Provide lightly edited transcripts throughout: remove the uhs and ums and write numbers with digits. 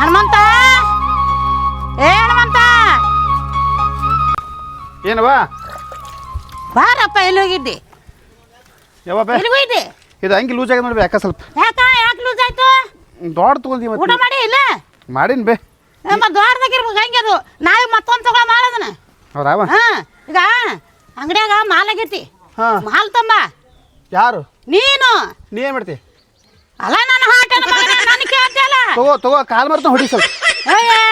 ಹನುಮಂತ ಹನುಮಂತ ಏನವಾ ಬಾರಪ್ಪ ಎಲ್ಲಿ ಹೋಗಿದ್ದಿ ಎಲ್ಲಿ ಹೋಗಿದ್ದಿ ಇದು ಹಂಗೆ ಲೂಸ್ ಆಗಿ ನೋಡ್ಬಿ ಯಾಕೆ ಸ್ವಲ್ಪ ಯಾಕೆ ಲೂಸ್ ಆಯ್ತು ದೊಡ್ಡ ತಗೊಂಡಿ ಊಟ ಮಾಡಿ ಇಲ್ಲ ಮಾಡೀನಿ ಬೇ ಮತ್ತೆ ದೊಡ್ಡದಾಗಿರ್ಬೇಕು ಹಂಗೆ ಅದು ನಾಳೆ ಮತ್ತೊಂದು ತಗೊಳ ಮಾಡೋದನ್ನ ಹೌದಾವ ಈಗ ಅಂಗಡಿಯಾಗ ಮಾಲ್ ಆಗೈತಿ ಮಾಲ್ ತಂಬ ಯಾರು ನೀ ಏನು ಮಾಡ್ತಿ ಅಲ್ಲ ನಾನು ಹಾಟ ನನಗೆ ಕೇಳ್ತಿಯಲ್ಲ ತಗೋ ಕಾಲ್ ಮಾಡ್ತಾ ಹೊಡಿ ಸ್ವಲ್ಪ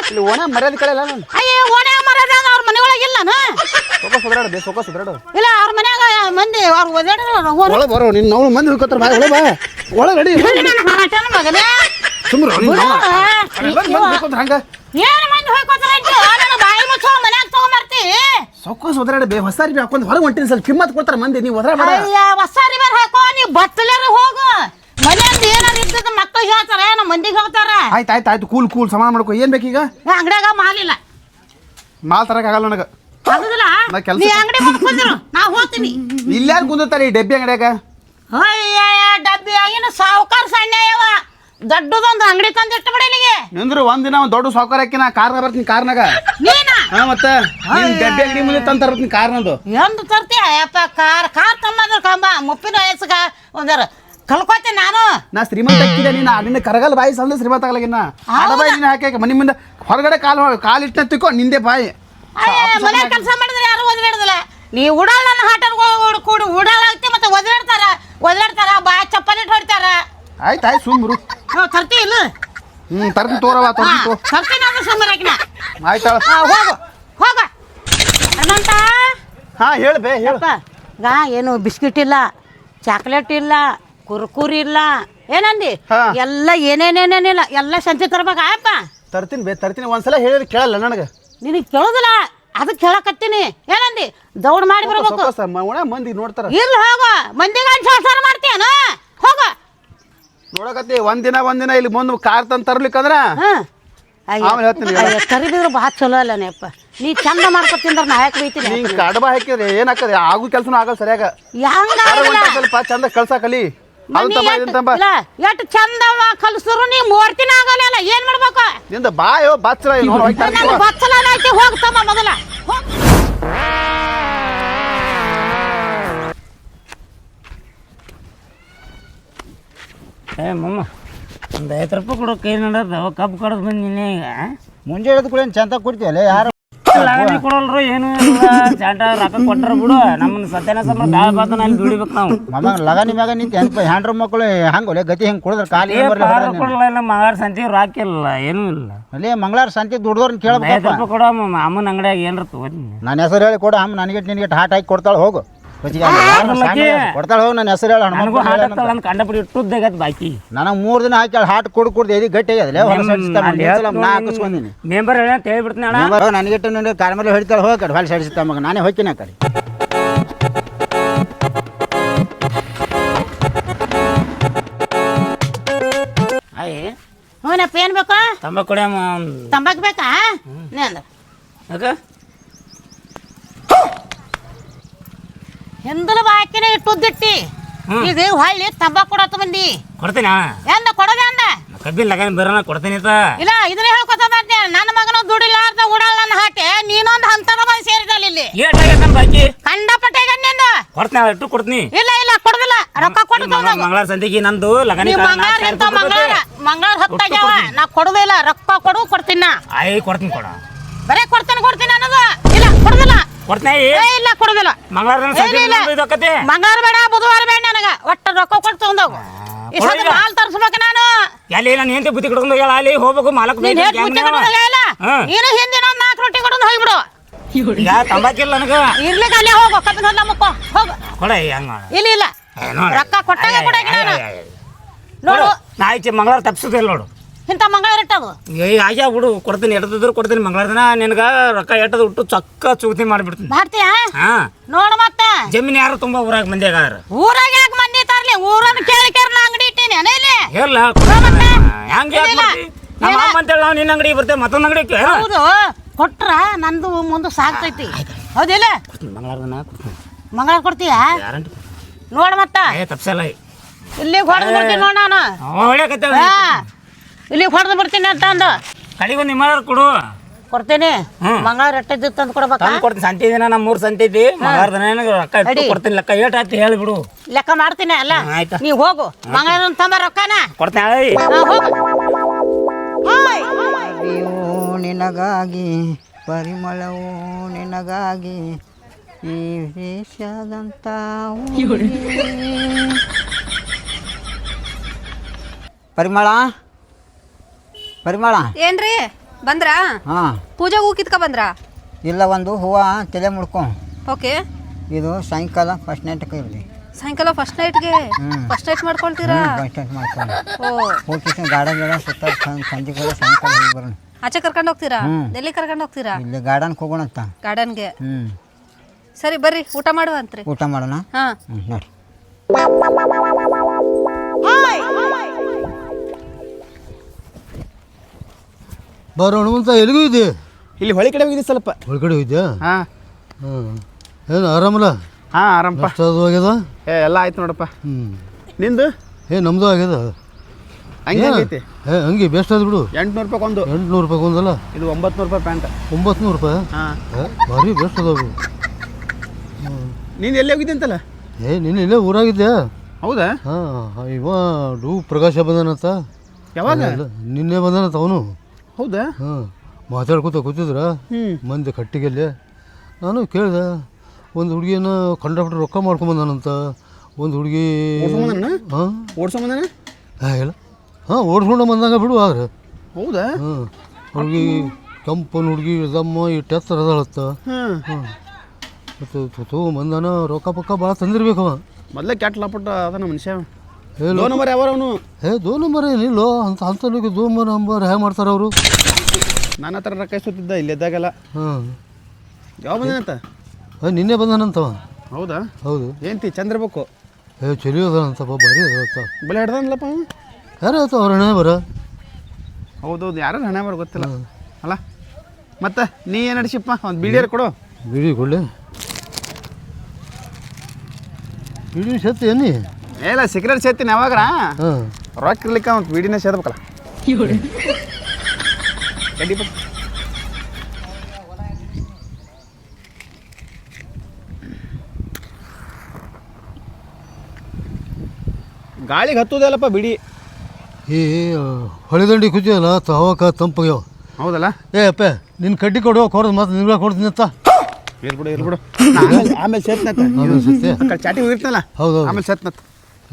ಇಲ್ಲಿ ಓಣ ಮರ್ಯಾದೆ ಕಳೆಯಲ್ಲ ನಾನು ಅಯ್ಯೋ ಓಣೆ ಮರದ ಅವ್ರ ಮನೆ ಒಳಗೆ ಇಲ್ಲನ ಸೊಕ್ಕ ಸುಧಾರಡು ಇಲ್ಲ ಅವ್ರ ಮನ್ಯಾಗ ಮಂದಿ ಅವ್ರು ಓದಾಡ ಒಳಗೆ ಬರೋ ನಿನ್ನ ನಾವು ಮಂದಿ ಹೋಗ್ಕೋತಾರ ಬಾ ಒಳಗೆ ಬಾ ಒಳಗೆ ರೆಡಿ ಮಗನೇ ಸುಮ್ಮನೆ ಹಂಗ ಏನು ಮಂದಿ ಹೋಗ್ಕೋತಾರ ಬಾಯಿ ಮುಚ್ಚೋ ಮನ್ಯಾಗ ತಗೊಂಬರ್ತಿ ಸೊಕ್ಕ ಸುಧಾರಡು ಬೇ ಹೊಸ ಅರಿವಿ ಹಾಕೊಂಡು ಹೊರಗೆ ಹೊಂಟಿನಿ ಸ್ವಲ್ಪ ಕಿಮ್ಮತ್ ಕೊಡ್ತಾರ ಮಂದಿ ನೀವು ಒದರಾಡ ಹೊಸ ಅರಿವಿ ಹಾಕೋ ನೀವು ಬತ್ತಲೇರ ಹೋಗು ಮನೆಯಿಂದ ಏನಾರು ಇದ್ದದ ಮಕ್ಕಳು ಹೇಳ್ತಾರ ನಮ್ಮ ಮಂದಿಗೆ ಹೇಳ್ತಾರ ಆಯ್ತು ಕೂಲ್ ಸಮಾನ ಮಾಡ್ಕೊ ಏನ್ ಬೇಕೀಗ ಅಂಗಡಿಯಾಗ ಮಾಲಿಲ್ಲ ಮಾಲ್ ತರಕಾಗಲ್ಲ ನನಗೆ ಆಗುದಿಲ್ಲ ನೀ ಅಂಗಡಿ ಬಂದ್ರು ನಾ ಹೋಗ್ತೀನಿ ಇಲ್ಲಾರು ಕುಂದಿರ್ತಾರೆ ಈ ಡಬ್ಬಿ ಅಂಗಡಿಯಾಗ ಅಯ್ಯ ಡಬ್ಬಿ ಆಗಿನ ಸಾವುಕಾರ ಸಣ್ಣಯ್ಯವ ದೊಡ್ಡದೊಂದು ಅಂಗಡಿ ತಂದಿಟ್ಟು ಬಿಡಲಿಗೆ ನಿಂದ್ರು ಒಂದಿನ ಒಂದು ದೊಡ್ಡ ಸಾವುಕಾರ ಹಾಕಿ ನಾ ಕಾರ್ನಾಗ ಬರ್ತೀನಿ ಕಾರ್ನಾಗ ನೀನ ಮತ್ತೆ ಡಬ್ಬಿ ಅಂಗಡಿ ಮುಂದೆ ತಂದು ತರ್ತೀನಿ ಕಾರ್ನದು ಎಂದು ತರ್ತೀಯ ಯಪ್ಪ ಕಾರ್ ತಂಬಂದ್ರ ಕಂಬ ಮುಪ್ಪಿನ ವಯಸ್ಸಿಗ ಒಂದಾರ ಕಲ್ಕೋತೀನಿ ನಾನು ನಾ ಶ್ರೀಮಂತ ಹಾಕಿದೆ ನೀನು ನಿನ್ನ ಕರಗಲ್ ಬಾಯಿ ಸಣ್ಣ ಶ್ರೀಮಂತ ಆಗಲಾಗಿನ ಬಾಯಿ ನೀನು ಹಾಕಿ ಮನೆ ಮುಂದೆ ಹೊರಗಡೆ ಕಾಲಿಟ್ಟ ತಿಕ್ಕೋ ನಿಂದೆ ಬಾಯಿ ಮನೆ ಕೆಲಸ ಮಾಡಿದ್ರೆ ಯಾರು ಒದರಾಡುದಿಲ್ಲ ನೀ ಉಡಾಳ ನನ್ನ ಹಾಟರ್ ಕೂಡಿ ಉಡಾಳ ಆಗ್ತಿ ಮತ್ತೆ ಒದರಾಡ್ತಾರ ಬಾಯ ಚಪ್ಪಲಿ ಇಟ್ಟು ಹೊಡ್ತಾರ ಆಯ್ತು ಸುಮ್ರು ತರ್ತಿ ಇಲ್ಲ ತರ್ತೀನಿ ತೋರವ ತರ್ತೀನಿ ಅಂದ್ರೆ ಸುಮ್ಮನೆ ಹಾಕಿನ ಆಯ್ತಾಳ ಹೋಗ ಹನುಮಂತ ಹೇಳ್ಬೇ ಹೇಳಪ್ಪ ಗಾ ಏನು ಬಿಸ್ಕಿಟ್ ಇಲ್ಲ ಚಾಕ್ಲೇಟ್ ಇಲ್ಲ ಕುರ್ಕುರಿ ಇಲ್ಲ ಏನಂದಿ ಎಲ್ಲ ಏನೇನೇನೇನಿಲ್ಲ ಎಲ್ಲ ಸಂಚೆ ತರ್ಬೇಕಾಯಪ್ಪ ತರ್ತೀನಿ ಒಂದ್ಸಲ ಹೇಳಿದ್ರೆ ಕೇಳಲ್ಲ ನನಗೆ ನಿನಗೆ ಕೇಳೋದಿಲ್ಲ ಅದಕ್ಕೆ ಹೇಳಕತ್ತೀನಿ ಏನಂದಿ ದೌಡ್ ಮಾಡಿ ಬರ್ಬೇಕು ಮಂದಿ ನೋಡ್ತಾರ ಇಲ್ಲ ಹೋಗ ಮಂದಿಗೆ ಸಂಸಾರ ಮಾಡ್ತೀಯನ ಹೋಗ ನೋಡಕತ್ತಿ ಒಂದಿನ ಇಲ್ಲಿ ಮುಂದೆ ಕಾರ್ ತಂದು ತರ್ಲಿಕ್ಕಂದ್ರ ಕರಿಬಿದ್ರು ಭಾಳ ಚಲೋ ಅಲ್ಲನೇಪ್ಪ ನೀ ಚಂದ ಮಾಡ್ಕೊತಿಂದ್ರ ನಾ ಯಾಕೆ ಬೈತೀನಿ ನೀ ಕಡಬ ಹಾಕಿದ್ರೆ ಏನಾಕದ ಆಗು ಕೆಲಸನೂ ಆಗಲ್ಲ ಸರಿಯಾಗ ಸ್ವಲ್ಪ ಚಂದ ಕಲ್ಸಾಕಲಿ ಎಷ್ಟು ಚಂದವ ಕಲ್ಸರು ನೀ ಮೂರ್ತಿನ ಆಗಲ್ಲ ಏನ್ ಮಾಡ್ಬೇಕು ನಿಂದ ಬಾಯೋ ಬಚ್ಚಲ ಬಚ್ಚಲ ಹೋಗ್ತಮ್ಮ ಮೊದಲ ಮಮ್ಮ ಒಂದು 50 ರೂಪಾಯಿ ಕೊಡೋ ಕೈ ನೋಡೋದು ಕಬ್ಬು ಕಡದು ಬಂದಿನಿ ಈಗ ಮುಂಜೆ ಹೇಳಿದ ಕೂಡ ಚಂದ ಕೊಡ್ತೀವಲ್ಲ ಯಾರು ಕೊಡಲ್ರು ಏನು ಚಾಟ ರೊಕ್ಕ ಕೊಟ್ಟರು ಬಿಡು ನಮ್ಮನ್ನ ಸತ್ಯನಾಶ ದಾಳ ಬಾತನ ಅಲ್ಲಿ ದುಡಿಬೇಕು ನಾವು ಮಮ್ಮ ಲಗಾನಿ ಮ್ಯಾಗ ನಿಂತು ಹೆಂಡ್ರ ಮಕ್ಕಳು ಹಂಗೆ ಗತಿ ಹೆಂಗೆ ಕೊಡಿದ್ರೆ ಕಾಲಿ ಕೊಡಲ್ಲ ಇಲ್ಲ ಮಂಗಳವಾರ ಸಂತೆ ರೊಕ್ಕ ಇಲ್ಲ ಏನೂ ಇಲ್ಲ ಅಲ್ಲೇ ಮಂಗಳವಾರ ಸಂತೆ ದುಡ್ದವ್ರನ್ನ ಕೇಳ್ಬೇಕು 50 ರೂಪಾಯಿ ಕೊಡ ಅಮ್ಮನ ಅಂಗಡಿಯಾಗ ಏನ್ರ ತಗೋರಿ ನನ್ನ ಹೆಸರು ಹೇಳಿ ಕೊಡು ಅಮ್ಮ ನಿನಗೆ ಹಾಟ್ ಹಾಕಿ ಕೊಡ್ತಾಳೆ ಹೋಗು ಕೊಡ್ತಾಳೆ ಹೋಗಿ ನನ್ನ ಹೆಸರು ಹೇಳಿ ನನಗೂ ಹಾಟ್ ಕಂಡಪಡಿ ಇಟ್ಟುದ್ದಾಗತ್ ಬಾಕಿ ನನಗೆ 3 ದಿನ ಹಾಕಿ ಹಾಟ್ ಕುಡ್ದು ಎದಿ ಗಟ್ಟಿ ಆಗ್ಯದಲ್ಲ ನಾ ಹಾಕಿಸ್ಕೊಂದಿನಿ ಮೆಂಬರ್ ಹೇಳಿ ಅಂತ ಹೇಳ್ಬಿಡ್ತೀನಿ ಅಣ್ಣ ನನಗಿಟ್ಟು ನಿನ್ನ ಕಾಲ ಮೇಲೆ ಹೊಡಿತಾಳೆ ಹೋಗಿ ಕಡೆ ಹೊಲ ಸಡಿಸ್ತಾ ಮಗ ನಾನೇ ಹೋಗ್ತೀನಿ ಆ ಕಡೆ ಅಯ್ಯ ಹ್ಞೂನಪ್ಪ ಏನು ಬೇಕು ತಂಬಾಕು ಕೊಡಿ ಅಮ್ಮ ತಂಬಾಕು ಬೇಕಾ ನೀ ಅಂದ ಯಾಕೆ ಹಿಂದಲ ಬಾಕಿನ ಇಟ್ಟುದ್ದಿಟ್ಟಿ ಇದು ಹೊಳ್ಳಿ ತಂಬಾಕು ಕೊಡತ್ತ ಬಂದಿ ಕೊಡ್ತೀನಿ ಎಂದ ಕೊಡೋದೆ ಅಂದ ಕಬ್ಬಿನ ಲಗಾನ ಬರೋಣ ಕೊಡ್ತೀನಿ ಇಲ್ಲ ಇದನ್ನ ಹೇಳ್ಕೊತ ಬಂದೆ ನನ್ನ ಮಗನ ದುಡಿಲಾರ್ದ ಉಡಾಳ ನನ್ನ ಹಾಟೆ ನೀನೊಂದು ಹಂತನ ಬಂದು ಸೇರಿದಲ್ಲ ಇಲ್ಲಿ ಬಾಕಿ ಕಂಡಪಟ್ಟೆ ಗಣ್ಯಂದು ಕೊಡ್ತೀನಿ ಇಟ್ಟು ಕೊಡ್ತೀನಿ ಇಲ್ಲ ಕೊಡುದಿಲ್ಲ ರೊಕ್ಕ ಕೊಡ್ತ ಮಂಗಳವಾರ ಸಂತೆಗೆ ನಂದು ಲಗಾನಿ ಮಂಗಳವಾರ ಹತ್ತಾಗ್ಯಾವ ನಾ ಕೊಡುದಿಲ್ಲ ರೊಕ್ಕ ಕೊಡ್ತೀನಿ ನಾ ಕೊಡ್ತೀನಿ ಕೊಡ ಬರೇ ಕೊಡ್ತೀನಿ ಅನ್ನೋದು ಇಲ್ಲ ಕೊಡುದಿಲ್ಲ ಕೊಡ್ತೀನಿ ಇಲ್ಲ ಕೊಡುದಿಲ್ಲ ಮಂಗಳವಾರ ಬೇಡ ಬುಧವಾರ ಬೇಡ ನನಗ ಒಟ್ಟ ರೊಕ್ಕ ಕೊಟ್ಟು ತಗೊಂಡೋಗು ಮಾಲ್ ತರ್ಸ್ಬೇಕು ನಾನು ಎಲ್ಲಿ ನಾನು ಹೆಂಡತಿ ಬುತ್ತಿ ಕಟ್ಕೊಂಡು ಹೇಳ ಅಲ್ಲಿ ಹೋಗ್ಬೇಕು ಮಾಲಕ್ ನೀನು ಹಿಂದಿನ 4 ರೊಟ್ಟಿ ಕೊಡೋದು ಹೋಗ್ಬಿಡು ತಂಬಾಕಿಲ್ಲ ನನಗ ಇರ್ಲಿಕ್ಕೆ ಅಲ್ಲೇ ಹೋಗು ಕಬ್ಬಿನ ಹೊಲ ಮುಕ್ಕೋ ಹೋಗು ಕೊಡ ಹಂಗ ಇಲ್ಲ ರೊಕ್ಕ ಕೊಟ್ಟಾಗ ಕೊಡಕ್ಕೆ ನಾನು ನೋಡು ನಾ ಈಚೆ ಮಂಗಳವಾರ ತಪ್ಪಿಸೋದಿಲ್ಲ ನೋಡು ಇಂಥ ಮಂಗಳ ಇಟ್ಟದು ಆಗ್ಯಾ ಬಿಡು ಕೊಡ್ತೀನಿ ಎಟ್ಟದಿದ್ರು ಕೊಡ್ತೀನಿ ಮಂಗಳವಾರ ದಿನ ನಿನಗೆ ರೊಕ್ಕ ಎಟ್ಟದ ಬಿಟ್ಟು ಚಕ್ಕ ಚುಕ್ತಿ ಮಾಡಿಬಿಡ್ತೀನಿ. ಮಾಡ್ತೀಯ ಹಾ ನೋಡು ಮತ್ತೆ ಜಮೀನು ಯಾರು ತುಂಬ ಊರಾಗ ಮಂದಿಯಾಗ ಊರಾಗ ಯಾಕೆ ಮಂದಿ ತರ್ಲಿ ಊರನ್ನ ಕೇಳಿ ನಾ ಅಂಗಡಿ ಇಟ್ಟೀನಿ ಅನೇಲಿ ಹೇಳ ಹೆಂಗೆ ನಮ್ಮ ಅಮ್ಮ ಅಂತೇಳಿ ನಾವು ನಿನ್ನ ಅಂಗಡಿ ಬರ್ತೇವೆ ಮತ್ತೊಂದು ಅಂಗಡಿ ಹೌದು ಕೊಟ್ರ ನಂದು ಮುಂದೆ ಸಾಗ್ತೈತಿ ಹೌದಿಲ್ಲ ಮಂಗಳವಾರ ದಿನ ಕೊಡ್ತೀನಿ ಮಂಗಳ ಕೊಡ್ತೀಯ ಗ್ಯಾರಂಟಿ. ನೋಡು ಮತ್ತ ತಪ್ಸಲ್ಲ ಇಲ್ಲಿ ಹೊಡೆದು ಬರ್ತೀನಿ ನೋಡ ನಾನು ಹೊಡ್ಯಾಕತ್ತೇವ ಇಲ್ಲಿ ಹೊಡೆದು ಬರ್ತೀನಿ ಅಂತ ಅಂದು ಕಡಿಗೊಂದು ನಿಮ್ಮವ್ರು ಕೊಡು ಕೊಡ್ತೀನಿ ಮಂಗಳ ರೆಟ್ಟಿದ್ದು ತಂದು ಕೊಡ್ಬೇಕಾ ತಂದು ಕೊಡ್ತೀನಿ ಸಂತೆ ದಿನ ನಮ್ಮ ಮೂರು ಸಂತೆ ಐತಿ ಮಂಗಳವಾರ ದಿನ ನಿನಗೆ ರೊಕ್ಕ ಇಟ್ಟು ಕೊಡ್ತೀನಿ ಲೆಕ್ಕ ಏಟ್ ಆಯ್ತು ಹೇಳಿಬಿಡು ಲೆಕ್ಕ ಮಾಡ್ತೀನಿ ಅಲ್ಲ ಆಯ್ತಾ ನೀವು ಹೋಗು ಮಂಗಳ ತಂಬ ರೊಕ್ಕನ ಕೊಡ್ತೀನಿ ಅಯ್ಯೋ ನಿನಗಾಗಿ ಪರಿಮಳವು ನಿನಗಾಗಿ ಈ ದೇಶದಂತ ಪರಿಮಳ ಪರಿಮಳ ಏನ್ರಿ ಬಂದ್ರಾ ಹಾಂ ಪೂಜೆಗೆ ಹೂ ಕಿತ್ಕ ಬಂದ್ರಾ ಇಲ್ಲ ಒಂದು ಹೂವು ತಲೆ ಮುಡ್ಕೊ ಓಕೆ ಇದು ಸಾಯಂಕಾಲ ಫಸ್ಟ್ ನೈಟ್ಗೆ ಇರಲಿ ಸಾಯಂಕಾಲ ಫಸ್ಟ್ ನೈಟ್ಗೆ ಫಸ್ಟ್ ನೈಟ್ ಮಾಡ್ಕೊಳ್ತೀರಾ ಫಸ್ಟ್ ನೈಟ್ ಮಾಡ್ಕೊಂಡು ಓ ಹೋಗಿ ಗಾರ್ಡನ್ ಸುತ್ತ ಸಂಜೆ ಕೂಡ ಸಾಯಂಕಾಲ ಹೋಗಿ ಬರೋಣ ಆಚೆ ಕರ್ಕೊಂಡು ಹೋಗ್ತೀರಾ ಎಲ್ಲಿ ಕರ್ಕೊಂಡು ಹೋಗ್ತೀರಾ ಇಲ್ಲಿ ಗಾರ್ಡನ್ಗೆ ಹೋಗೋಣ ಅಂತ ಗಾರ್ಡನ್ಗೆ ಹ್ಞೂ ಸರಿ ಬರ್ರಿ ಊಟ ಮಾಡುವಂತ್ರಿ ಊಟ ಮಾಡೋಣ ಹಾ ನೋಡಿ ಬರೋಣ ಅಂತ ಎಲ್ಲಿಗೂ ಇದೆ ಇಲ್ಲಿ ಹೊಳಿ ಕಡೆ ಹೋಗಿದೆ ಸ್ವಲ್ಪ ಒಳಗಡೆ ಹೋಗಿದ್ಯಾ ಹಾಂ ಹಾಂ ಏನು ಆರಾಮಲ್ಲ ಹಾಂ ಆರಾಮಪ್ಪ ಅಷ್ಟು ಅದು ಆಗ್ಯದ ಎಲ್ಲ ಆಯ್ತು ನೋಡಪ್ಪ ಹ್ಞೂ ನಿಂದು ನಮ್ಮದು ಆಗ್ಯದ ಹಂಗೆ ಐತಿ ಹಂಗೆ ಬೆಸ್ಟ್ ಅದು ಬಿಡು 800 ರೂಪಾಯಿ ಒಂದು 800 ರೂಪಾಯಿ ಒಂದಲ್ಲ ಇದು 900 ರೂಪಾಯಿ ಪ್ಯಾಂಟ್ 900 ರೂಪಾಯಿ ಹಾಂ ಭಾರಿ ಬೆಸ್ಟ್ ಅದಾವು ನೀನು ಎಲ್ಲಿ ಹೋಗಿದ್ದೆ ಅಂತಲ್ಲ ನೀನು ಇಲ್ಲೇ ಊರಾಗಿದ್ಯಾ ಹೌದಾ ಹಾಂ ಇವ ಡು ಪ್ರಕಾಶ ಬಂದಾನಂತ ಯಾವಾಗ ನಿನ್ನೆ ಬಂದಾನಂತ ಅವನು ಹೌದಾ ಹಾಂ ಮಾತಾಡ್ಕೊತ ಕೂತಿದ್ರ ಮಂದಿ ಕಟ್ಟಿಗೆಲ್ಲಿ ನಾನು ಕೇಳಿದೆ ಒಂದು ಹುಡುಗಿನ ಕಂಡಕ್ಟರ್ ರೊಕ್ಕ ಮಾಡ್ಕೊಂಬಂದಾನಂತ ಒಂದು ಹುಡುಗಿ ಹಾಂ ಓಡ್ಸೋಮಂದಾನ ಇಲ್ಲ ಹಾಂ ಓಡಿಸ್ಕೊಂಡು ಬಂದಾಗ ಬಿಡು ಆದ್ರೆ ಹೌದಾ ಹಾಂ ಹುಡುಗಿ ಕೆಂಪನ ಹುಡುಗಿ ದಮ್ಮ ಇಟ್ಟು ಎತ್ತರ ಅದಾಳತ್ತ ಹಾಂ ಹಾಂ ಮತ್ತು ಬಂದಾನ ರೊಕ್ಕ ಪಕ್ಕ ಭಾಳ ತಂದಿರ್ಬೇಕವ ಮೊದಲೇ ಕ್ಯಾಟ್ ಲಾಪಟ್ಟ ಅದನ್ನ ಮನುಷ್ಯ ಹೇಳು ನಂಬರ್ ಯಾವ ಅವನು ದೋ ನಂಬರ್ ಏನಿಲ್ಲೋ ಅಂತ ದೋ ನಂಬರ್ ಹೇಗೆ ಮಾಡ್ತಾರೆ ಅವರು ನನ್ನ ಹತ್ರ ರೊಕ್ಕ ಇಸ್ಕೊತಿದ್ದ ಇಲ್ಲಿದ್ದಾಗೆಲ್ಲ ಹಾಂ ಯಾವ ಬಂದನಂತ ನಿನ್ನೆ ಬಂದಾನಂತವ ಹೌದಾ ಹೌದು ಏನ್ತಿ ಚಂದ್ರಬೇಕು ಚಲಿ ಅದಾನಂತಪ್ಪ ಭಾರಿ ಅದಾವತ್ತ ಬಲೆ ಹಿಡ್ದನಲ್ಲಪ್ಪ ಯಾರು ಆಯ್ತು ಅವ್ರ ಹಣೆ ಬರ ಹೌದೌದು ಯಾರು ಹಣೆ ಬರ ಗೊತ್ತಿಲ್ಲ ಅಲ್ಲ ಮತ್ತೆ ನೀ ಏನು ನಡಿಸಿಪ್ಪ ಒಂದು ಬಿಡಿಯರ್ ಕೊಡು ಬಿಡಿ ಕೊಳ್ಳೆ ಬಿಡಿ ಸತ್ತು ಎನ್ನಿ ಏಲ್ಲ ಸಿಗರೇಟ್ ಸೇತೀನಿ ಯಾವಾಗ್ರ ಹಾಂ ರೊಕ್ಕ ಇರ್ಲಿಕ್ಕೆ ಒಂದು ಬಿಡಿನ ಸೇದ್ಬೇಕಲ್ಲ ಗಾಳಿಗೆ ಹತ್ತುದಲ್ಲಪ್ಪ ಬಿಡಿ ಈ ಹೊಳೆದಂಡಿ ಕುದಿಯಲ್ಲ ಹವಾಕ ತಂಪಾಗ್ಯಾವ ಹೌದಲ್ಲ ಅಪ್ಪ ನಿನ್ನ ಕಡ್ಡಿ ಕೊಡು ಕೊಡೋದು ಮತ್ತೆ ನಿಮ್ಗೆ ಕೊಡ್ತೀನಿ ಅಂತ ಇರ್ಬಿಡು ಇರ್ಬಿಡು ಆಮೇಲೆ ಸೇತ್ನತ್ತ ಆಮೇಲೆ ಸತ್ಯ ಚಾಟಿ ಹೋಗಿರ್ತಲ್ಲ ಹೌದು ಆಮೇಲೆ ಸೇತ್ನತ್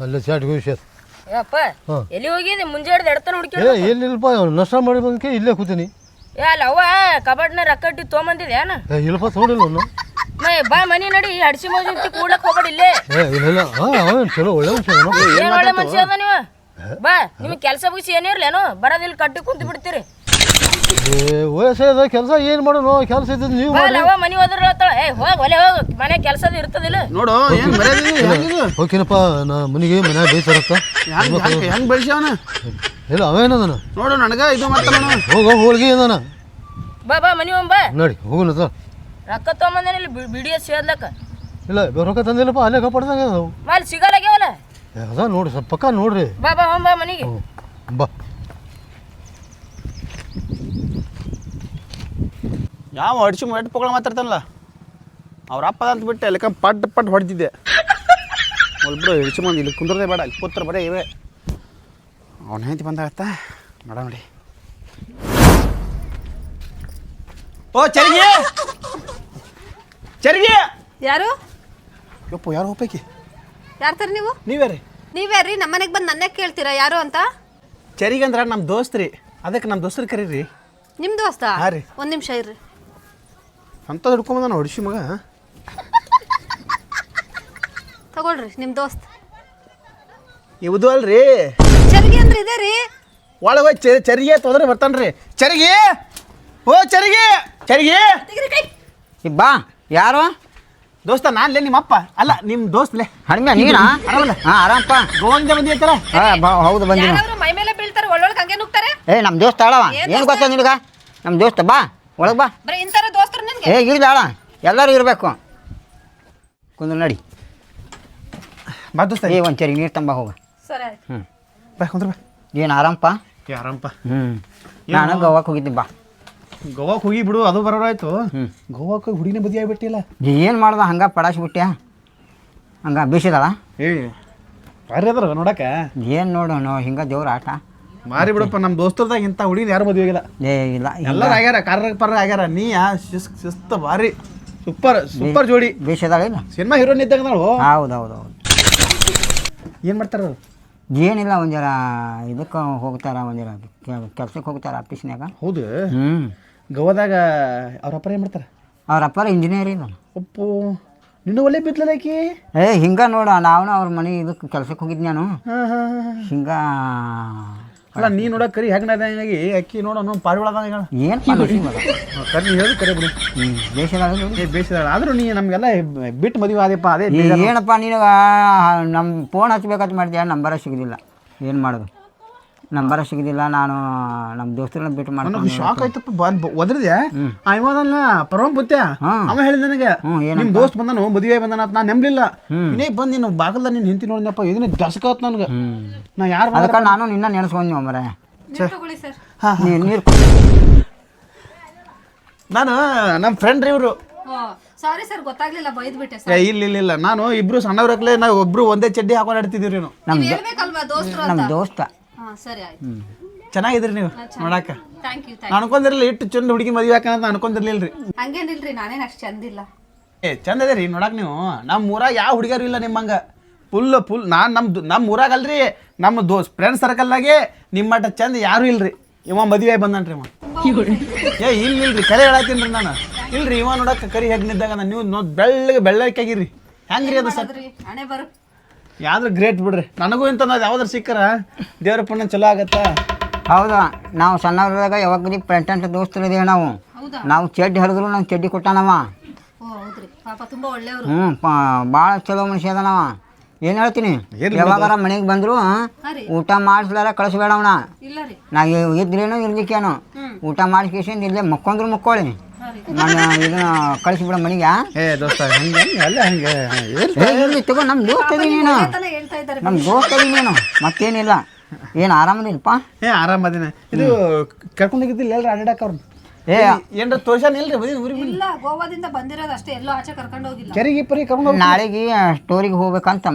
ಅಲ್ಲೇ ಚಾಟಿಗೆ ವಿಷಯ ಎಲ್ಲಿ ಹೋಗಿದ್ದೆ ಮುಂಜಾನೆ ಎಡ್ತಾನ ಹುಡುಕಿ ಎಲ್ಲಿಲ್ಪ ನಷ್ಟ ಮಾಡಿ ಬಂದಕ್ಕೆ ಇಲ್ಲೇ ಕೂತೀನಿ ಅಲ್ಲ ಅವ್ವ ಕಬಡ್ನ ರಕ್ಕಟ್ಟಿ ತೊಗೊಂಬಂದಿದೆ ಏನ ಇಲ್ಲಪ್ಪ ನೋಡಿಲ್ಲ ಅವನು ಬಾ ಮನಿ ನಡಿ ಹಡ್ಸಿ ಮೋಜಿ ಕೂಡಕ್ ಹೋಗ್ಬೇಡಿ ಇಲ್ಲೇ ಇಲ್ಲ ಅವನು ಚಲೋ ಒಳ್ಳೆ ಮನುಷ್ಯ ಏನ್ ಒಳ್ಳೆ ಮನುಷ್ಯ ಅದ ನೀವು ಬಾ ನಿಮ್ಗೆ ಕೆಲಸ ಬಗ್ಸಿ ಏನಿರ್ಲೇನು ಬರೋದಿಲ್ಲ ಕಟ್ಟಿ ಕುಂತ ಬಿಡ್ತೀರಿ ವಯಸ್ಸಾದ ಕೆಲಸ ಏನು ಮಾಡೋಣ ಕೆಲಸ ಇದ್ದದ್ದು ನೀವು ಬಾ ಅವ ಮನಿ ಹೋದ್ರ ಹೇಳ್ತಾಳ ಹೋಗ್ ಒಲೆ ಹೋಗ್ ಮನೆ ಕೆಲಸದ ಇರ್ತದಿಲ್ಲ ನೋಡು ಏನು ಮರ್ಯಾದೆ ಓಕೆನಪ್ಪ ನಾ ಮನೆಗೆ ಮನ್ಯಾಗ ಬೈತಾರತ್ತ ಹೆಂಗ್ ಬೆಳ್ಸ್ಯಾವನ ಇಲ್ಲ ಅವೇನದನ ನೋಡು ನನಗ ಇದು ಮಾಡ್ತಾನ ಹೋಗ ಹೋಳಿಗೆ ಏನನ ಬಾ ಬಾ ಮನಿ ಹೋಗ್ ಬಾ ನೋಡಿ ಹೋಗೋಣ ರೊಕ್ಕ ತೊಗೊಂಬಂದೇನ ಇಲ್ಲಿ ಬಿಡಿಯ ಸೇದ್ಲಕ್ಕ ಇಲ್ಲ ರೊಕ್ಕ ತಂದಿಲ್ಲಪ್ಪ ಅಲ್ಲೇ ಕಪ್ಪಡ್ದಂಗೆ ಅದಾವು ಮಾಲ್ ಸಿಗಲಾಗ್ಯಾವಲ್ಲ ಅದ ನೋಡ್ರಿ ಸ್ವಲ್ಪ ಪಕ್ಕ ನೋಡ್ರಿ ಬಾ ಬಾ ಹೋಗ್ ಬಾ ಮನಿಗೆ ಬಾ ಯಾವ ಹೊಡ್ಸಿ ಎಟ್ಟು ಪೊಗಳ ಮಾತಾಡ್ತಾನಲ್ಲ ಅವ್ರ ಅಪ್ಪ ಅಂತ ಬಿಟ್ಟು ಅಲ್ಲಿ ಪಟ್ ಹೊಡೆದಿದ್ದೆ ಒಲ್ಬಿಡು ಹಿಡ್ಸ್ಕೊಂಡು ಇಲ್ಲಿ ಕುಂದ್ರದೆ ಬೇಡ ಇಲ್ಲಿ ಕೂತ್ರ ಬರೀ ಇವೆ ಅವನ ಹೆಂಡತಿ ಬಂದಾಗತ್ತ ಬೇಡ ನೋಡಿ ಓ ಚರಿಗೆ ಚರಿಗೆ ಯಾರು ಯಪ್ಪ ಯಾರು ಹೋಗ್ಬೇಕಿ ಯಾರ್ತಾರ ನೀವು ನೀವ್ಯಾರಿ ನೀವ್ಯಾರ್ರಿ ನಮ್ಮ ಮನೆಗೆ ಬಂದು ನನ್ನೇ ಕೇಳ್ತೀರಾ ಯಾರು ಅಂತ ಚರಿಗೆ ಅಂದ್ರೆ ನಮ್ಮ ದೋಸ್ತ್ರಿ ಅದಕ್ಕೆ ನಮ್ಮ ದೋಸ್ತ್ರು ಕರೀರಿ ನಿಮ್ಮ ದೋಸ್ತ ಹಾಂ ರೀ ಒಂದು ನಿಮಿಷ ಇರ್ರಿ ಅಂತ ಹಿಡ್ಕೊಂಬಂದ ಹೊಡ್ಸಿ ಮಗ ತಗೊಳ್ರಿ ನಿಮ್ಮ ದೋಸ್ತ್ ಇವುದು ಅಲ್ರಿ ಚರಿಗೆ ಅಂದ್ರೆ ಇದೆ ರೀ ಒಳಗೆ ಹೋಗಿ ಚರಿಗೆ ತೊಂದ್ರೆ ಬರ್ತಾನ್ರಿ. ಚರಿಗೆ ಓ ಚರಿಗೆ ಚರಿಗೆ ಬಾ ಯಾರು ದೋಸ್ತ ನಾನ್ಲೇ ನಿಮ್ಮಪ್ಪ ಅಲ್ಲ ನಿಮ್ಮ ದೋಸ್ತಲೇ. ಹಣ್ಮೆ ನೀನಾ? ಹಾಂ ಆರಾಮಪ್ಪ. ಗೋವಿಂದ ಬಂದಿತ್ತಲ್ಲ. ಹೌದು ಬಂದಿನ. ಯಾರಾದ್ರೂ ಮೈ ಮೇಲೆ ಬೀಳ್ತಾರೆ ಒಳ್ಳೊಳಗೆ ಹಂಗೆ ನುಗ್ತಾರೆ. ನಮ್ಮ ದೋಸ್ತ ಆಳವ ಏನು ಗೊತ್ತಾ ನಿನಗ? ನಮ್ಮ ದೋಸ್ತ ಬಾ ಒಳಗೆ ಬಾ. ಬರೀ ಇಂಥರ ದೋಸ್ತರು ನಿನ್ಗೆ. ಇಲ್ಲ ಆಳ ಎಲ್ಲರೂ ಇರಬೇಕು. ಕುಂದ್ರ ನಡಿ. ಬಾ ದೋಸ್ತ. ಒಂದು ಚರಿ ನೀರು ತಂಬ ಹೋಗ. ಸರಿ ಆಯ್ತು. ಬಾ ಕುಂದ್ರ ಬಾ. ಏನು ಆರಾಮಪ್ಪ? ಆರಾಮಪ್ಪ. ನಾನು ಗೋವಾಕ್ಕೆ ಹೋಗಿದ್ದೆ ಬಾ. ಗೋವಾಕ್ಕೆ ಹೋಗಿ ಬಿಡು, ಅದು ಬರೋರಾಯ್ತು. ಗೋವಾಕ್ಕೆ ಹೋಗಿ ಹುಡುಗಿನ ಬದಿ ಆಗಿಬಿಟ್ಟಿಲ್ಲ. ಏನು ಮಾಡ್ದ ಹಂಗೆ ಪಡಾಸ್ಬಿಟ್ಟ್ಯಾ? ಹಂಗೆ ಬೀಸಿದಾಳ? ಭಾರಿ ಅದ್ರ ನೋಡಕ್ಕೆ. ಏನು ನೋಡು ಹಿಂಗೆ ದೇವ್ರ ಆಟ ಮಾರಿ ಬಿಡಪ್ಪ. ನಮ್ಮ ದೋಸ್ತರದಾಗ ಇಂಥ ಹುಡುಗಿನ ಯಾರು ಮದುವೆ ಆಗಿಲ್ಲ. ಇಲ್ಲ ಎಲ್ಲರೂ ಆಗ್ಯಾರ, ಪರ ಆಗ್ಯಾರ. ನೀ ಶಿಸ್ತ ಭಾರಿ ಸೂಪರ್ ಜೋಡಿ. ಬೀಸಿದಾಳಿಲ್ಲ? ಸಿನಿಮಾ ಹೀರೋನ್ ಇದ್ದಾಗ ನಾವು. ಹೌದು. ಏನು ಮಾಡ್ತಾರ? ಏನಿಲ್ಲ ಒಂದು ಜರ ಇದಕ್ಕೆ ಹೋಗ್ತಾರ, ಒಂದು ಜರ ಕೆಲ್ಸಕ್ಕೆ ಹೋಗ್ತಾರ ಆಫೀಸ್ನಾಗ. ಹೌದು. ಗೋವಾದಾಗ ಅವ್ರ ಅಪ್ಪರ ಏನು ಮಾಡ್ತಾರೆ? ಅವ್ರ ಅಪ್ಪಾರ ಇಂಜಿನಿಯರ್ ಇಲ್ಲ. ಒಪ್ಪು ನಿನ್ನ ಒಳ್ಳೆ ಬಿತ್ತಲಕಿ. ಹಿಂಗೆ ನೋಡು ನಾವು ಅವ್ರ ಮನೆ ಇದಕ್ಕೆ ಕೆಲ್ಸಕ್ಕೆ ಹೋಗಿದ್ದು ನಾನು. ಹಿಂಗೆ ಅಲ್ಲ ನೀ ನೋಡಕ್ಕೆ ಕರಿ ಹೆಗ್ನಾಗಿ ಅಕ್ಕಿ ನೋಡೋಣ ಪಾರಿವಾಳದಾಗ ಏನು ಕರಿ ಹೇಳಿ ಕರಿ ಬಿಡು. ಬೇಸಿದಾಳ ಆದ್ರೂ ನೀ ನಮಗೆಲ್ಲ ಬಿಟ್ಟು ಮದುವೆ ಆದಪ್ಪ. ಅದೇ ಏನಪ್ಪ ನೀನು ನಮ್ಮ ಫೋನ್ ಹಚ್ಬೇಕಂತ ಮಾಡಿದ್ಯಾ, ನಂಬರ ಸಿಗೋದಿಲ್ಲ. ಏನು ಮಾಡೋದು, ನಂಬರ ಸಿಗೋದಿಲ್ಲ. ನಾನು ನಮ್ಮ ದೋಸ್ತರನ್ನ ಬಿಟ್ಟು ಮಾಡ್ಕೊಂಡು ಶಾಕ್ ಆಯ್ತಪ್ಪ. ಒದ್ರದ್ಯಾ ಇವದಲ್ಲ ಪರಮ ಬುತ್ತ್ಯಾ ಅವ ಹೇಳಿದ ನನಗೆ ನಿಮ್ಮ ದೋಸ್ತ್ ಬಂದಾನು ಮದುವೆ ಬಂದಾನ ಅಂತ. ನಾನು ನಂಬಲಿಲ್ಲ. ಇನ್ನೇ ಬಂದು ನೀನು ಬಾಗಲ್ದ ನೀನು ಹಿಂತಿ ನೋಡಿದಪ್ಪ. ಇದನ್ನ ದಸಕಾತ್ ನನಗೆ. ನಾ ಯಾರು ಅದಕ್ಕೆ ನಾನು ನಿನ್ನ ನೆನೆಸ್ಕೊಂಡು ಮರ ನೀರು ನಾನು ನಮ್ಮ ಫ್ರೆಂಡ್ ರೀ ಇವರು. ಸಾರಿ ಸರ್ ಗೊತ್ತಾಗ್ಲಿಲ್ಲ, ಬೈದ್ಬಿಟ್ಟೆ ಸರ್. ಇಲ್ಲ ನಾನು ಇಬ್ರು ಸಣ್ಣವ್ರಕ್ಲೆ ನಾವು ಒಬ್ರು ಒಂದೇ ಚಡ್ಡಿ ಹಾಕೊಂಡು ಆಡ್ತಿದ್ದೀವಿ. ಹೇಳ್ಬೇಕಲ್ವಾ ದೋಸ್ತರು ನಮ್ಮ ಅಂತ. ದೋಸ್ತ. ಸರಿ ಆಯ್ತು. ಚೆನ್ನಾಗಿದ್ರಿ ನೀವು ನೋಡಾಕ. Thank you. ಅನ್ಕೊಂಡಿರಲಿಲ್ಲ ಇಟ್ಟು ಚಂದ ಹುಡುಗಿ ಮದುವೆ ಹಾಕಂತ ಅನ್ಕೊಂಡಿರ್ಲಿಲ್ರಿ. ಹಂಗೇನಿಲ್ರಿ, ನಾನೇನು ಅಷ್ಟು ಚಂದಿಲ್ಲ. ಚಂದ ಅದೇ ರೀ ನೋಡಾಕ ನೀವು. ನಮ್ಮ ಊರಾಗ ಯಾವ ಹುಡುಗಿಯರು ಇಲ್ಲ ನಿಮ್ಮಂಗ. ಫುಲ್ ನಾನು ನಮ್ಮ ಊರಾಗ ಅಲ್ರಿ, ನಮ್ಮ ಫ್ರೆಂಡ್ ಸರ್ಕಲ್ನಾಗೆ ನಿಮ್ಮ ಮಟ್ಟ ಚಂದ ಯಾರು ಇಲ್ರಿ. ಇವ ಮದುವೆ ಬಂದನ್ರಿ ಇವ. ಇಲ್ರಿ ಕರೆ ಹೇಳತ್ತೀನಿ ರೀ ನಾನು. ಇಲ್ರಿ ಇವ ನೋಡಕ್ಕೆ ಕರಿ ಹೆಗ್ನಿದ್ದಾಗ ನೀವು ಬೆಳ್ಳಕ್ಕಾಗಿರಿ. ಹೆಂಗ್ರಿ ಅದು ಸರ್? ಹಣೆ ಬರು ಯಾವ್ದು ಗ್ರೇಟ್ ಬಿಡ್ರಿ. ನನಗೂ ಇಂಥ ಯಾವ್ದಾರು ಸಿಕ್ಕರ ದೇವ್ರ ಪುಣ್ಯ ಚಲೋ ಆಗತ್ತ. ಹೌದಾ, ನಾವು ಸಣ್ಣವ್ರದಾಗ ಯಾವಾಗ ಫ್ರೆಂಡ್ ದೋಸ್ತರು ಇದೇವೆ ನಾವು. ನಾವು ಚಡ್ಡಿ ಹರಿದ್ರು ನಾವು ಚಡ್ಡಿ ಕೊಟ್ಟಾನವ. ಪಾಪ ತುಂಬಾ ಒಳ್ಳೆಯವರು. ಭಾಳ ಚಲೋ ಮನುಷ್ಯ ಅದಾನವ. ಏನು ಹೇಳ್ತೀನಿ, ಯಾವಾಗಾರ ಮನೆಗೆ ಬಂದ್ರು ಊಟ ಮಾಡಿಸ್ಲಾರ ಕಳಿಸ್ಬೇಡ ಅವನ. ನಾ ಇದ್ರೇನು ಇರ್ಲಿಕ್ಕೇನು ಊಟ ಮಾಡಿಸ್ಕೇಸಿಂದ ಇಲ್ಲೇ ಮಕ್ಕೊಂಡ್ರು ಮಕ್ಕೊಳ್ಳಿ, ನಾನು ಇದನ್ನ ಕಳಿಸ್ಬಿಡ ಮನೆಗೆ. ತಗೋ ನಮ್ಮ ದೋಸ್ತ ಇದೀನಿ ನೀನು, ನಮ್ಮ ದೋಸ್ತ ಇದೀನಿ ನೀನು, ಮತ್ತೇನಿಲ್ಲ. ಏನು ಆರಾಮದಿಲ್ಲಪ್ಪ? ಆರಾಮದಿನ. ಇದು ಕರ್ಕೊಂಡೋಗಿದ್ದಿಲ್ಲ ಎಲ್ರ ಅಡ್ಡಾಕ ಅವ್ರನ್ನ. ಏನ್ರ ತೋರ್ಸಾನ ಇಲ್ರಿ ಬದಿ ಊರಿಗೆ? ಇಲ್ಲ, ಗೋವಾದಿಂದ ಬಂದಿರೋದು ಅಷ್ಟೇ, ಎಲ್ಲೋ ಆಚೆ ಕರ್ಕೊಂಡು ಹೋಗಿಲ್ಲ. ಕೆರಿಗೆ ಪರಿ ಕರ್ಕೊಂಡು ನಾಳೆಗೆ ಟೂರಿಗೆ ಹೋಗ್ಬೇಕಂತ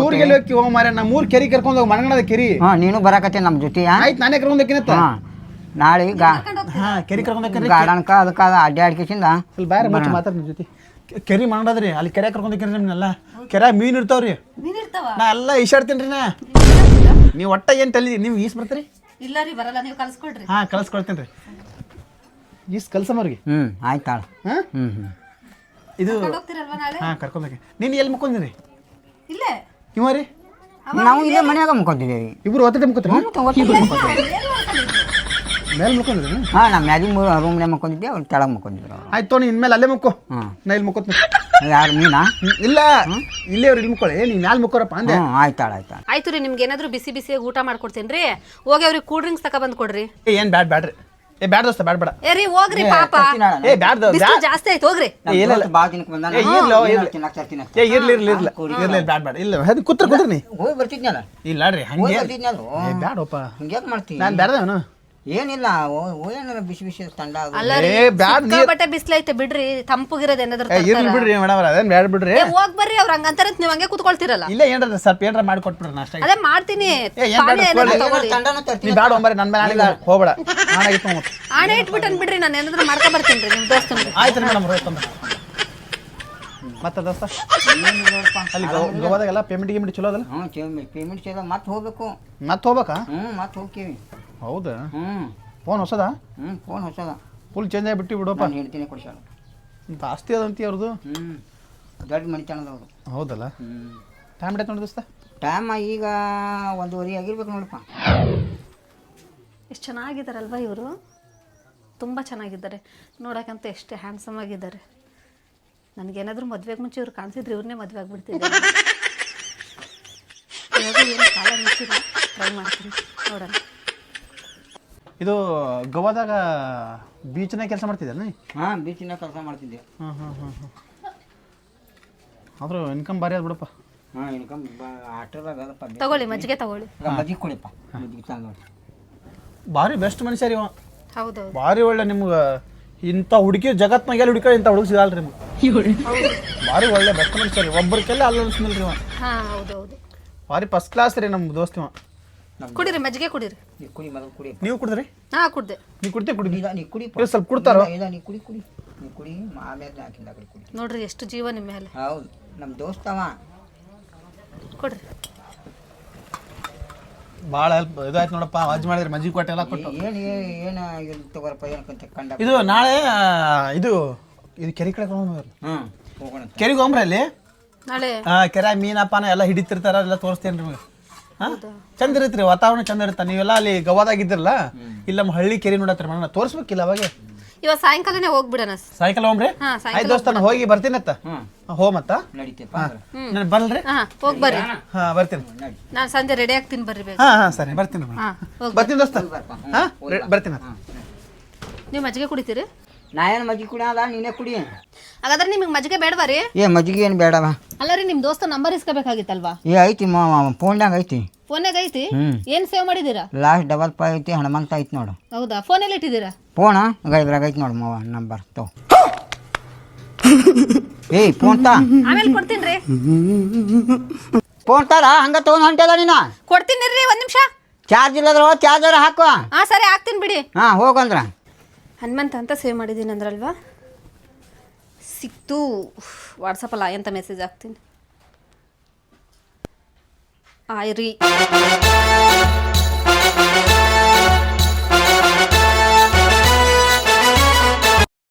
ಟೂರಿಗೆ ಎಲ್ಲಿ ಹೋಗಿ ಹೋಗ ಮಾರ. ನಮ್ಮ ಊರ್ ಕೆರಿ ಕರ್ಕೊಂಡು ಹೋಗಿ ಮನಗಣದ ಕೆರಿ. ನೀನು ಬರಾಕತ್ತೆ ನಮ್ಮ ಜೊತೆ. ಆಯ್ತು, ನಾನೇ ಕರ್ಕೊಂಡು ಹೋಗಿನತ್ತ. ನಾಳೆ ಕೆರಿ ಕರ್ಕೊಂಡು ಹೋಗಿ ಗಾರ್ಡನ್ಕ ಅದಕ್ಕೆ ಅಡ್ಡಾಡ್ಕಿಸಿಂದ ಸ್ವಲ್ಪ ಬೇರೆ ಮತ್ತೆ ಮಾತಾಡ ನಿಮ್ಮ ಜೊತೆ. ಕೆರಿ ಮಾಡದ್ರಿ ಅಲ್ಲಿ ಕೆರೆ ಕರ್ಕೊಂಡು ಹೋಗಿರಿ. ನಿಮ್ನೆಲ್ಲ ಕೆರೆ ಮೀನು ಇರ್ತಾವ್ರಿ. ನಾ ಎಲ್ಲ ಈಶಾಡ್ತೀನಿ ರೀ. ನೀವು ಒಟ್ಟ ಏನು ತಲೆ ನೀವು ಈಸ್ ಬರ್ತೀರಿ? ಇಲ್ಲ ರೀ, ಬರಲ್ಲ, ನೀವು ಕಲ್ಸ್ಕೊಡ್ರಿ. ಕಳ್ಸ್ಕೊಳ್ತೇನೆ ರೀ. ಈಸ್ ಕಲ್ಸಮ್ಮವ್ರಿಗೆ. ಆಯ್ತಾಳ. ಇದು ಹೋಗ್ತಿರಲ್ವಾ ನಾಳೆ? ಕರ್ಕೊಂಡೋಗಿ. ನೀನು ಎಲ್ಲಿ ಮುಕ್ಕೊಂಡಿರಿ? ಇಲ್ಲೇ ಇವ ರೀ ನಾವು ಇಲ್ಲೇ ಮನ್ಯಾಗ ಮುಕ್ಕೊಂತಿದ್ದೇವೆ. ಇಬ್ರು ಒತ್ತಡೆ ಮುಕ್ಕೋತೀರಿ? ಮೇಲೆ ಮುಕ್ಕೊಂಡ್ರಿ? ನಮ್ಮ ಮ್ಯಾಲಿನ ರೂಮ್ನಾಗ ಮುಕ್ಕೊಂಡಿದ್ದೆ, ಅವ್ರು ಕೆಳಗೆ ಮುಕ್ಕೊಂಡಿದ್ರು. ಆಯ್ತು, ನೀ ಇನ್ಮೇಲೆ ಅಲ್ಲೇ ಮುಕ್ಕೋ. ನಾ ಇಲ್ಲಿ ಮುಕ್ಕೋತೀನಿ. ಯಾರು ನೀನಾ? ಇಲ್ಲ, ಇಲ್ಲೇ ಅವ್ರು ಇಲ್ಲಿ ಮುಕ್ಕೊಳ್ಳಿ. ನೀನು ಮ್ಯಾಲೆ ಮುಕ್ಕೋರಪ್ಪ ಅಂದೆ. ಆಯ್ತಾಳ. ಆಯ್ತು ರೀ, ನಿಮ್ಗೆ ಏನಾದ್ರು ಬಿಸಿ ಬಿಸಿಯಾಗಿ ಊಟ ಮಾಡ್ಕೊಡ್ತೀನಿ ರೀ. ಹೋಗಿ ಅವ್ರಿಗೆ ಕೂಲ್ ಡ್ರಿಂಕ್ಸ್ ತಗೊಬಂದು ಕೊಡ್ರಿ. ಏನು ಬ್ಯಾಡ್ರಿ. ಬ್ಯಾಡ ದೋಸ್ತ, ಬೇಡ. ಏ ರೀ, ಹೋಗ್ರಿ ಪಾಪ, ಬಿಸಿಲು ಜಾಸ್ತಿ ಆಯ್ತು, ಹೋಗ್ರಿ. ಇರ್ಲಿ ಬ್ಯಾಡ. ಇಲ್ಲ ಅದು ಕೂತ್ರಿ ನೀ ಹೋಗಿ ಬರ್ತಿದ್ನಲ್ಲ. ಇಲ್ಲ ರೀ ಹಂಗೆ ಬ್ಯಾಡಪ್ಪ. ಹಂಗ್ಯಾಕೆ ಮಾಡ್ತೀನಿ ನಾನು ಬ್ಯಾಡ್ದವನು. ಏನಿಲ್ಲ, ಏನಾರ ಬಿಸಿ ಬಿಸಿ ತಂಡ. ಬಟ್ಟೆ ಬಿಸಿಲೈತೆ ಬಿಡ್ರಿ, ತಂಪುಗಿರೋದು ಏನಾದ್ರು ಇರ್ಲಿ ಬಿಡ್ರಿ ಮೇಡಮ್, ಅದೇನು ಬ್ಯಾಡ ಬಿಡ್ರಿ. ಹೋಗ್ ಬರ್ರಿ, ಅವ್ರ ಹಂಗಂತಾರ ನೀವು ಹಂಗೆ ಕೂತ್ಕೊಳ್ತಿರಲ್ಲ. ಇಲ್ಲ ಏನ್ರ ಸ್ವಲ್ಪ ಏನ್ರ ಮಾಡಿ ಕೊಟ್ಬಿಡ್ರಿ ನಾಷ್ಟ. ಅದೇ ಮಾಡ್ತೀನಿ. ನೀ ಬ್ಯಾಡ ಒಂಬರಿ ನನ್ನ ಮೇಲೆ ಹೋಗ್ಬೇಡ. ನಾನಾಗಿತ್ತು ಆಣೆ ಇಟ್ಬಿಟ್ಟು ಬಿಡ್ರಿ, ನಾನು ಏನಾದ್ರು ಮಾಡ್ಕೊ ಬರ್ತೀನಿ ರೀ ನಿಮ್ಮ ದೋಸ್ತಂಗೆ. ಆಯ್ತು ರೀ ಮೇಡಮ್, ಹೋಗ್ತಂಬ. ಮತ್ತೆ ದೋಸ್ತ ಅಲ್ಲಿ ಗೋವಾದಾಗೆಲ್ಲ ಪೇಮೆಂಟ್ ಚಲೋ ಅದಲ್ಲ? ಪೇಮೆಂಟ್ ಚಲೋ. ಮತ್ತೆ ಹೋಗ್ಬೇಕು. ಮತ್ತೆ ಹೋಗ್ಬೇಕಾ? ಮತ್ತೆ ಹೋಗ್ತೀವಿ. ಹೌದಾ? ಫೋನ್ ಹೊಸದಾ? ಫೋನ್ ಹೊಸದ. ಫುಲ್ ಚೇಂಜ್ ಆಗಿಬಿಟ್ಟು ಬಿಡಪ್ಪ. ಹೇಳ್ತೀನಿ ಕೊಡ್ಸಾಳ. ಆಸ್ತಿ ಅದಂತಿ ಅವ್ರದ್ದು. ದೊಡ್ಡ ಮನಿತನದವ್ರು. ಹೌದಲ್ಲ? ಟೈಮ್ ಡೇಟ್ ನೋಡಿ ದೋಸ್ತ? ಟೈಮ್ ಈಗ 1:30 ಆಗಿರ್ಬೇಕು ನೋಡಪ್ಪ. ಎಷ್ಟು ಚೆನ್ನಾಗಿದ್ದಾರಲ್ವ ಇವರು, ತುಂಬ ಚೆನ್ನಾಗಿದ್ದಾರೆ ನೋಡೋಕ್ಕಂತ ಎಷ್ಟು ಹ್ಯಾಂಡ್ಸಮ್ ಆಗಿದ್ದಾರೆ. ನನಗೇನಾದರೂ ಮದುವೆಗೆ ಮುಂಚೆ ಇವ್ರು ಕಾಣಿಸಿದ್ರೆ ಇವ್ರನ್ನೇ ಮದುವೆ ಆಗಿಬಿಡ್ತಿದ್ದೆ. ಏನು ಕಾಲ ಮುಚ್ಚಿಲ್ಲ, ಟ್ರೈ ಮಾಡ್ತೀನಿ ನೋಡೋಣ. ಇದು ಗೋವಾದಾಗ ಬೀಚ್ನಾಗ ಕೆಲಸ ಮಾಡ್ತಿದ್ದೆ? ಹಾಂ, ಬೀಚಿನ ಕೆಲಸ ಮಾಡ್ತಿದ್ದೆ. ಆದರೂ ಇನ್ಕಮ್ ಭಾರಿ ಅದು ಬಿಡಪ್ಪ. ಹಾಂ, ಇನ್ಕಮ್ ಆಟೋದಾಗ ತಗೊಳ್ಳಿ, ಮಜ್ಜಿಗೆ ತಗೊಳ್ಳಿ. ಮಜ್ಜಿಗೆ ಕುಡಿಯಪ್ಪ, ಮಜ್ಜಿಗೆ ತಗೊಂಡು. ಭಾರಿ ಬೆಸ್ಟ್ ಮನುಷ್ಯ ರೀ ಅವ. ಹೌದೌದು, ಭಾರಿ ಒಳ್ಳೆ. ನಿಮ್ಗೆ ಇಂಥ ಹುಡುಗಿ ಜಗತ್ನಾಗ ಎಲ್ಲಿ ಹುಡುಕ ಇಂಥ ಹುಡುಗಿ ಸಿಗಲ್ರಿ ನಿಮ್ಗೆ. ಭಾರಿ ಒಳ್ಳೆ ಬೆಸ್ಟ್ ಮನುಷ್ಯ ರೀ. ಒಬ್ಬರಿಗೆಲ್ಲ ಅಲ್ಲಿ ಅನ್ಸ್ಮಿಲ್ರಿ ಅವ. ಹಾಂ ಹೌದೌದು, ಭಾರಿ ಫಸ್ಟ್ ಕ್ಲಾಸ್ ರೀ ನಮ್ಮ ದೋಸ್ತಿ ಅವ. ಕುಡೀರಿ ಮಜ್ಜಿಗೆ ಕುಡೀರಿ. ನೀ ಕುಡಿ, ಮೊದಲು ಕುಡಿ. ನೀವು ಕುಡಿದ್ರಿ? ಹಾಂ ಕುಡ್ದೆ. ನೀವು ಕುಡ್ತೀವಿ ಕುಡಿ. ನೀ ಕುಡಿ, ಇವ್ರು ಸ್ವಲ್ಪ ಕೊಡ್ತಾರೋ? ಇಲ್ಲ, ನೀ ಕುಡಿ ಕುಡಿ, ನೀ ಕುಡಿ. ಆಮೇಲೆ ಹಾಕಿಂದ ಕುಡಿ. ನೋಡ್ರಿ ಎಷ್ಟು ಜೀವ ನಿಮ್ಮ ಮೇಲೆ. ಹೌದು, ನಮ್ಮ ದೋಸ್ತವ. ಕೊಡ್ರಿ. ಭಾಳ ಹೆಲ್ಪ್ ಇದಾಯ್ತು ನೋಡಪ್ಪ. ಅಜ್ಜಿ ಮಾಡಿದ್ರೆ ಮಜ್ಜಿಗೆ ಕೊಟ್ಟೆ ಎಲ್ಲ ಕೊಟ್ಟು. ಏನು ಇದು ತಗೋರಪ್ಪ, ಏನಕ್ಕಂತ ಕಂಡ. ಇದು ನಾಳೆ ಇದು ಕೆರೆ ಕಡೆ ಹ್ಞೂ, ಹೋಗೋಣ. ಕೆರೆಗೆ ಹೋಗ್ರಿ ಅಲ್ಲಿ. ನಾಳೆ ಕೆರೆ ಮೀನಪ್ಪನ ಎಲ್ಲ ಹಿಡಿತಿರ್ತಾರ, ಎಲ್ಲ ತೋರಿಸ್ತೇನೆ ನಿಮಗೆ. ಹಾಂ, ಚಂದ ಇರುತ್ತೆ ರೀ, ವಾತಾವರಣ ಚಂದ ಇರುತ್ತೆ. ನೀವೆಲ್ಲ ಅಲ್ಲಿ ಗೋವಾದಾಗ ಇದ್ದಿರಲ್ಲ, ಇಲ್ಲಿ ನಮ್ಮ ಹಳ್ಳಿ ಕೆರೆ ನೋಡತ್ರಿ. ಮನ ತೋರಿಸ್ಬೇಕಿಲ್ಲ ಅವಾಗೆ. ಇವಾಗ ಸಾಯಂಕಾಲನೇ ಹೋಗ್ಬಿಡೋಣ. ಸಾಯಂಕಾಲ ಹೋಗ್ರಿ. ಹಾಂ, ಆಯ್ತು ದೋಸ್ತ, ನಾನು ಹೋಗಿ ಬರ್ತೀನತ್ತ. ಹೋಮತ್ತ ನಡೀತೇಪ್ಪ. ನಾನು ಬರಲ್ರಿ? ಹಾಂ ಹೋಗಿ ಬರ್ರಿ. ಹಾಂ ಬರ್ತೀನಿ. ನಾನು ಸಂಜೆ ರೆಡಿ ಆಗ್ತೀನಿ, ಬರ್ರಿ ಬೇಗ. ಹಾಂ ಹಾಂ ಸರಿ, ಬರ್ತೀನಿ. ಹಾಂ ಹೋಗಿ. ಬರ್ತೀನಿ ದೋಸ್ತ. ಹಾಂ ಬರ್ತೀನಿ. ನೀವು ಮಜ್ಜಿಗೆ ಕುಡಿತೀರಿ? ನಾ ಏನು ಮಜ್ಜಿಗೆ ಕುಡಿ ಅದ, ನೀನೇ ಕುಡಿ. ಹಾಗಾದ್ರೆ ನಿಮಗೆ ಮಜ್ಜಿಗೆ ಬೇಡವಾ ರೀ? ಮಜ್ಜಿಗೆ ಏನು ಬೇಡವ. ಅಲ್ಲ ರೀ, ನಿಮ್ಮ ದೋಸ್ತ ನಂಬರ್ ಇಸ್ಕೋಬೇಕಾಗಿತ್ತಲ್ವಾ? ಐತಿ ಫೋನ್ದಾಗ ಐತಿ. ಫೋನಾಗ ಐತಿ? ಏನು ಸೇವ್ ಮಾಡಿದ್ದೀರಾ? ಲಾಸ್ಟ್ 55 ಐತಿ, ಹನುಮಂತ ಐತಿ ನೋಡು. ಹೌದಾ, ಫೋನಲ್ಲಿ ಇಟ್ಟಿದ್ದೀರಾ? ಫೋನ ಇದ್ರಾಗ ಐತಿ ನೋಡು ಮಾವ, ನಂಬರ್ ತೋ. ಫೋನ್ ತಾ, ಆಮೇಲೆ ಕೊಡ್ತೀನಿ ರೀ. ಫೋನ್ ತಾರ, ಹಂಗ ತೊಗೊಂಡು ಹೊಂಟದ ನೀನು. ಕೊಡ್ತೀನಿ ರೀ, ಒಂದು ನಿಮಿಷ. ಚಾರ್ಜ್ ಇಲ್ಲದ್ರ ಚಾರ್ಜರ್ ಹಾಕುವ. ಹಾಂ ಸರಿ, ಹಾಕ್ತೀನಿ ಬಿಡಿ. ಹಾಂ, ಹೋಗಂದ್ರ. ಹನುಮಂತ ಅಂತ ಸೇವ್ ಮಾಡಿದ್ದೀನಿ ಅಂದ್ರಲ್ವಾ, ಸಿಕ್ತು. ವಾಟ್ಸಪ್ಪಲ್ಲಿ ಅಂತ ಮೆಸೇಜ್ ಹಾಕ್ತೀನಿ. ಆಯ್ರಿ.